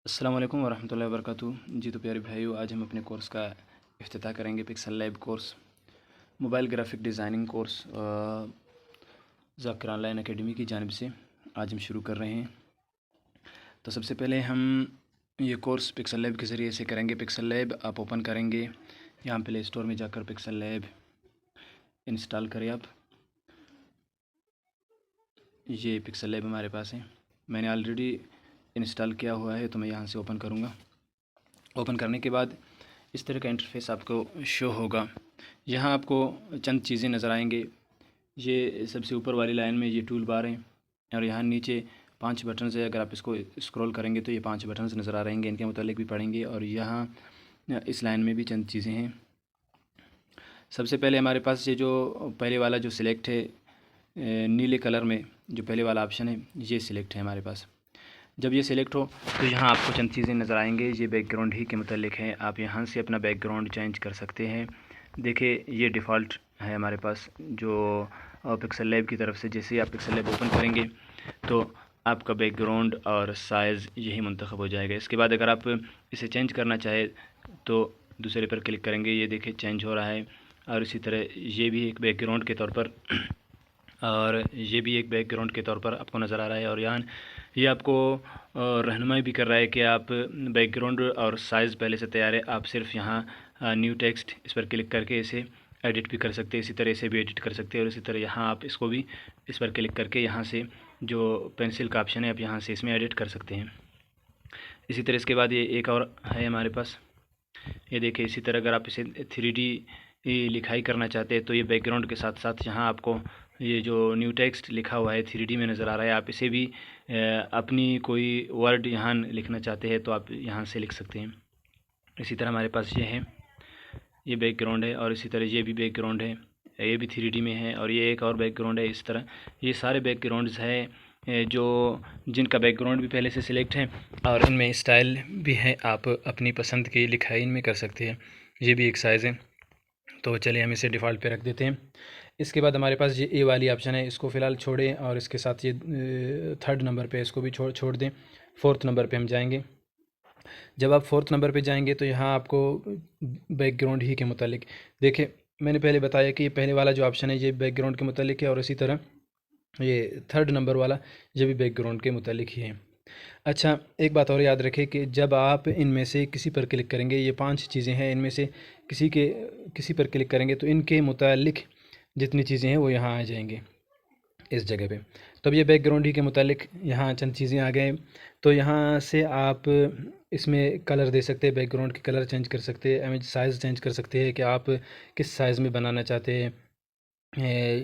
अस्सलाम वालेकुम वरहमतुल्लाहि वबरकातुहू। जी तो प्यारे भाइयों, आज हम अपने कोर्स का इफ्तिताह करेंगे। Pixel lab course, mobile graphic designing course Zakir online academy की जानिब से आज हम शुरू कर रहे हैं। तो सबसे पहले हम ये कोर्स पिक्सल लैब के ज़रिए से करेंगे। पिक्सल लैब आप ओपन करेंगे, यहाँ प्ले स्टोर में जाकर पिक्सल लैब इंस्टॉल करें। आप ये पिक्सल लैब हमारे पास है, मैंने ऑलरेडी इंस्टॉल किया हुआ है, तो मैं यहाँ से ओपन करूँगा। ओपन करने के बाद इस तरह का इंटरफेस आपको शो होगा। यहाँ आपको चंद चीज़ें नज़र आएंगे। ये सबसे ऊपर वाली लाइन में ये टूल बार है और यहाँ नीचे 5 बटन्स है। अगर आप इसको स्क्रॉल करेंगे तो ये 5 बटन्स नज़र आ रहेंगे, इनके मुतालिक भी पढ़ेंगे। और यहाँ इस लाइन में भी चंद चीज़ें हैं। सबसे पहले हमारे पास ये जो पहले वाला जो सिलेक्ट है नीले कलर में, जो पहले वाला ऑप्शन है ये सिलेक्ट है हमारे पास। जब ये सिलेक्ट हो तो यहाँ आपको चंद चीज़ें नज़र आएंगे। ये बैकग्राउंड ही के मुतालिक है, आप यहाँ से अपना बैकग्राउंड चेंज कर सकते हैं। देखिए ये डिफ़ॉल्ट है हमारे पास जो पिक्सल लैब की तरफ से। जैसे ही आप पिक्सल लैब ओपन करेंगे तो आपका बैकग्राउंड और साइज़ यही मुंतखब हो जाएगा। इसके बाद अगर आप इसे चेंज करना चाहे तो दूसरे पर क्लिक करेंगे, ये देखिए चेंज हो रहा है। और इसी तरह ये भी एक बैकग्राउंड के तौर पर और ये भी एक बैकग्राउंड के तौर पर आपको नज़र आ रहा है। और यहाँ ये आपको रहनुमाई भी कर रहा है कि आप बैकग्राउंड और साइज़ पहले से तैयार है, आप सिर्फ यहाँ न्यू टेक्स्ट इस पर क्लिक करके इसे एडिट भी कर सकते हैं। इसी तरह से भी एडिट कर सकते हैं। और इसी तरह यहाँ आप इसको भी इस पर क्लिक करके यहाँ से जो पेंसिल का ऑप्शन है आप यहाँ से इसमें एडिट कर सकते हैं। इसी तरह इसके बाद ये एक और है हमारे पास, ये देखिए। इसी तरह अगर आप इसे 3D लिखाई करना चाहते हैं तो ये बैकग्राउंड के साथ साथ यहाँ आपको ये जो न्यू टेक्स्ट लिखा हुआ है 3D में नज़र आ रहा है। आप इसे भी अपनी कोई वर्ड यहाँ लिखना चाहते हैं तो आप यहाँ से लिख सकते हैं। इसी तरह हमारे पास ये है, ये बैकग्राउंड है। और इसी तरह ये भी बैकग्राउंड है, ये भी 3D में है। और ये एक और बैकग्राउंड है। इस तरह ये सारे बैकग्राउंड्स हैं जो जिनका बैकग्राउंड भी पहले से सिलेक्ट है और इनमें स्टाइल भी है। आप अपनी पसंद की लिखाई इनमें कर सकते हैं। ये भी एक साइज़ है, तो चलिए हम इसे डिफ़ॉल्ट पे रख देते हैं। इसके बाद हमारे पास ये ए वाली ऑप्शन है, इसको फ़िलहाल छोड़ें और इसके साथ ये 3rd नंबर पे इसको भी छोड़ दें। 4th नंबर पे हम जाएंगे। जब आप 4th नंबर पे जाएंगे तो यहाँ आपको बैकग्राउंड ही के मुतालिक, देखिए मैंने पहले बताया कि ये पहले वाला जो ऑप्शन है ये बैकग्राउंड के मुतालिक है और इसी तरह ये 3rd नंबर वाला ये भी बैकग्राउंड के मुतालिक ही है। अच्छा, एक बात और याद रखें कि जब आप इनमें से किसी पर क्लिक करेंगे, ये 5 चीज़ें हैं, इनमें से किसी पर क्लिक करेंगे तो इनके मुतालिक जितनी चीज़ें हैं वो यहाँ आ जाएंगी इस जगह पे। तो अब ये बैकग्राउंड ही के मुतालिक यहाँ चंद चीज़ें आ गए। तो यहाँ से आप इसमें कलर दे सकते हैं, बैकग्राउंड के कलर चेंज कर सकते हैं, इमेज साइज़ चेंज कर सकते हैं कि आप किस साइज़ में बनाना चाहते हैं।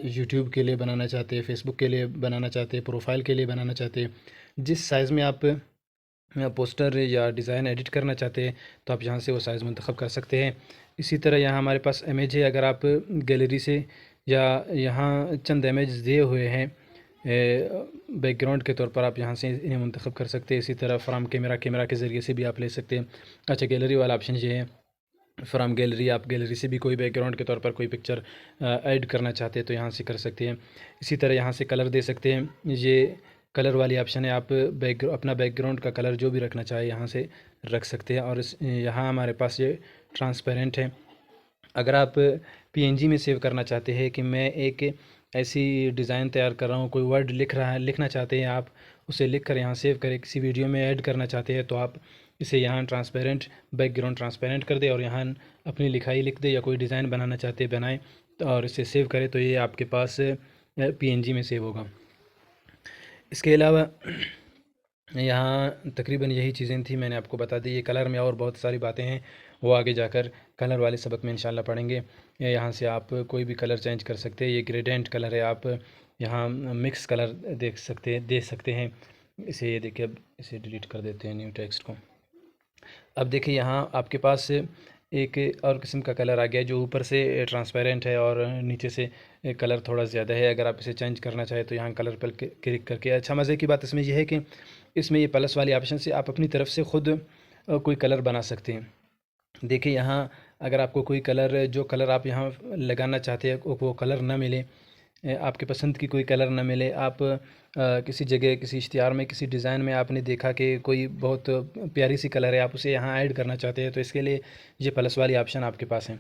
यूट्यूब के लिए बनाना चाहते हैं, फेसबुक के लिए बनाना चाहते हैं, प्रोफाइल के लिए बनाना चाहते हैं, जिस साइज़ में आप पोस्टर या डिज़ाइन एडिट करना चाहते हैं तो आप यहाँ से वो साइज़ मुंतखब कर सकते हैं। इसी तरह यहाँ हमारे पास इमेज है, अगर आप गैलरी से या यहाँ चंद इमेज दिए हुए हैं बैकग्राउंड के तौर पर, आप यहाँ से इन्हें मुंतखब कर सकते हैं। इसी तरह फ्रॉम कैमरा के ज़रिए से भी आप ले सकते हैं। अच्छा, गैलरी वाला ऑप्शन ये है, फ्रॉम गैलरी, आप गैलरी से भी कोई बैकग्राउंड के तौर पर कोई पिक्चर ऐड करना चाहते हैं तो यहाँ से कर सकते हैं। इसी तरह यहाँ से कलर दे सकते हैं, ये कलर वाली ऑप्शन है, आप अपना बैकग्राउंड का कलर जो भी रखना चाहे यहाँ से रख सकते हैं। और यहाँ हमारे पास ये ट्रांसपेरेंट है। अगर आप पीएनजी में सेव करना चाहते हैं कि मैं एक ऐसी डिज़ाइन तैयार कर रहा हूँ, कोई वर्ड लिखना चाहते हैं, आप उसे लिख कर यहाँ सेव करें, किसी वीडियो में ऐड करना चाहते हैं तो आप इसे यहाँ ट्रांसपेरेंट, बैकग्राउंड ट्रांसपेरेंट कर दें और यहाँ अपनी लिखाई लिख दें, या कोई डिज़ाइन बनाना चाहते हैं बनाएं और इसे सेव करें तो ये आपके पास पीएनजी में सेव होगा। इसके अलावा यहाँ तकरीबन यही चीज़ें थी, मैंने आपको बता दी। ये कलर में और बहुत सारी बातें हैं, वो आगे जाकर कलर वाले सबक में इंशाल्लाह पढ़ेंगे। यहाँ से आप कोई भी कलर चेंज कर सकते हैं, ये ग्रेडेंट कलर है, आप यहाँ मिक्स कलर दे सकते हैं इसे। ये देखिए, अब इसे डिलीट कर देते हैं न्यू टेक्स्ट को। अब देखिए यहाँ आपके पास एक और किस्म का कलर आ गया जो ऊपर से ट्रांसपेरेंट है और नीचे से कलर थोड़ा ज़्यादा है। अगर आप इसे चेंज करना चाहें तो यहाँ कलर पर क्लिक करके, अच्छा मज़े की बात इसमें यह है कि इसमें ये प्लस वाली ऑप्शन से आप अपनी तरफ से ख़ुद कोई कलर बना सकते हैं। देखिए यहाँ अगर आपको कोई कलर, जो कलर आप यहाँ लगाना चाहते हैं वो कलर ना मिले, आपके पसंद की कोई कलर ना मिले, आप किसी जगह किसी इश्तिहार में किसी डिज़ाइन में आपने देखा कि कोई बहुत प्यारी सी कलर है, आप उसे यहाँ ऐड करना चाहते हैं, तो इसके लिए ये प्लस वाली ऑप्शन आपके पास है।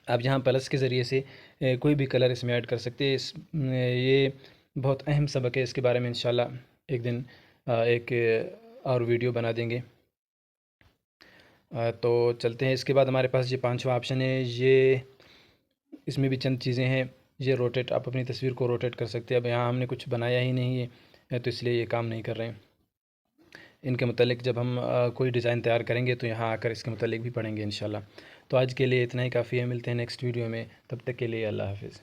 आप यहाँ प्लस के ज़रिए से कोई भी कलर इसमें ऐड कर सकते हैं। ये बहुत अहम सबक है, इसके बारे में इंशाल्लाह एक दिन एक और वीडियो बना देंगे। तो चलते हैं। इसके बाद हमारे पास ये पांचवा ऑप्शन है, ये इसमें भी चंद चीज़ें हैं। ये रोटेट, आप अपनी तस्वीर को रोटेट कर सकते हैं। अब यहाँ हमने कुछ बनाया ही नहीं है, तो इसलिए ये काम नहीं कर रहे हैं। इनके मतलब जब हम कोई डिज़ाइन तैयार करेंगे तो यहाँ आकर इसके मतलब भी पढ़ेंगे इंशाल्लाह। तो आज के लिए इतना ही काफ़ी है, मिलते हैं नेक्स्ट वीडियो में, तब तक के लिए अल्लाह हाफ़िज़।